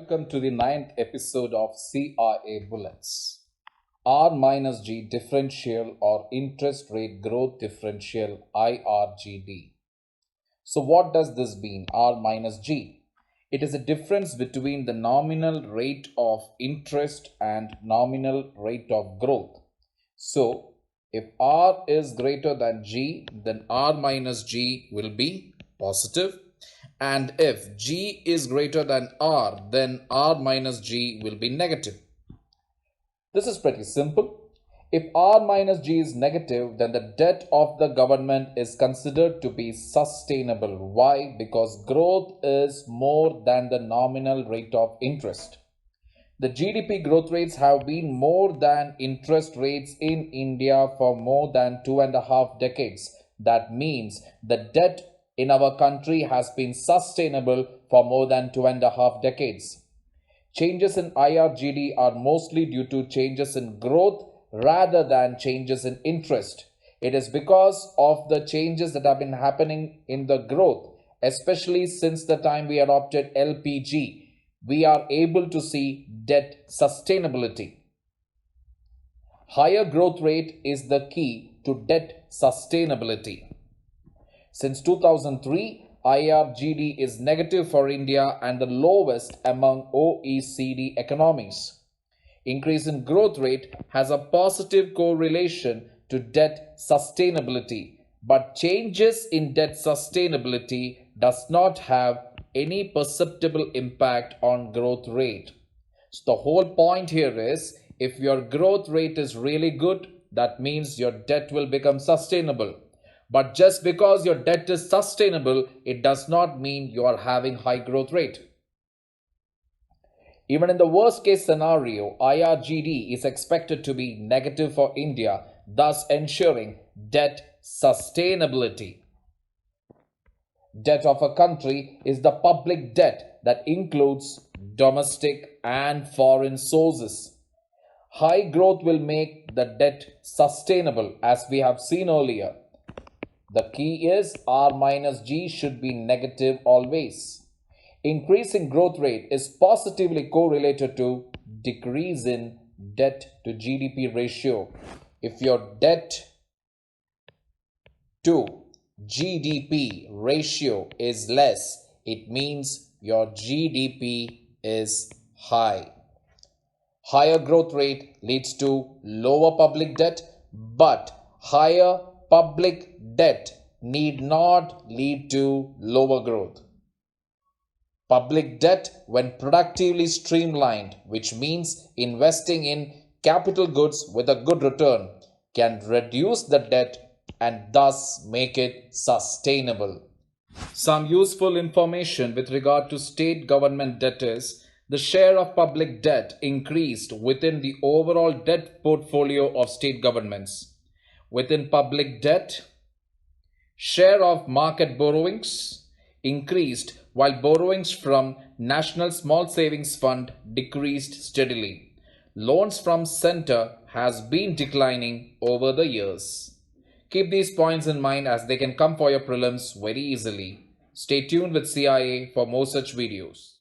welcome to the 9th episode of CIA Bullets. R minus G differential or interest rate growth differential IRGD. So what does this mean, R minus G? It is a difference between the nominal rate of interest and nominal rate of growth. So if R is greater than G, then R minus G will be positive. And if G is greater than R, then R minus G will be negative. This is pretty simple. If R minus G is negative, then the debt of the government is considered to be sustainable. Why? Because growth is more than the nominal rate of interest. The GDP growth rates have been more than interest rates in India for more than 2.5 decades. That means the debt in our country has been sustainable for more than 2.5 decades. Changes in IRGD are mostly due to changes in growth rather than changes in interest. It is because of the changes that have been happening in the growth, especially since the time we adopted LPG, we are able to see debt sustainability. Higher growth rate is the key to debt sustainability. Since 2003, IRGD is negative for India and the lowest among OECD economies. Increase in growth rate has a positive correlation to debt sustainability, but changes in debt sustainability does not have any perceptible impact on growth rate. So the whole point here is, if your growth rate is really good, that means your debt will become sustainable. But just because your debt is sustainable, it does not mean you are having high growth rate. Even in the worst case scenario, IRGD is expected to be negative for India, thus ensuring debt sustainability. Debt of a country is the public debt that includes domestic and foreign sources. High growth will make the debt sustainable, as we have seen earlier. The key is R minus G should be negative always. Increasing growth rate is positively correlated to decrease in debt to GDP ratio. If your debt to GDP ratio is less, it means your GDP is high. Higher growth rate leads to lower public debt, but higher public debt need not lead to lower growth. Public debt, when productively streamlined, which means investing in capital goods with a good return, can reduce the debt and thus make it sustainable. Some useful information with regard to state government debt is, the share of public debt increased within the overall debt portfolio of state governments. Within public debt, share of market borrowings increased while borrowings from National Small Savings Fund decreased steadily. Loans from center has been declining over the years. Keep these points in mind as they can come for your prelims very easily. Stay tuned with CIA for more such videos.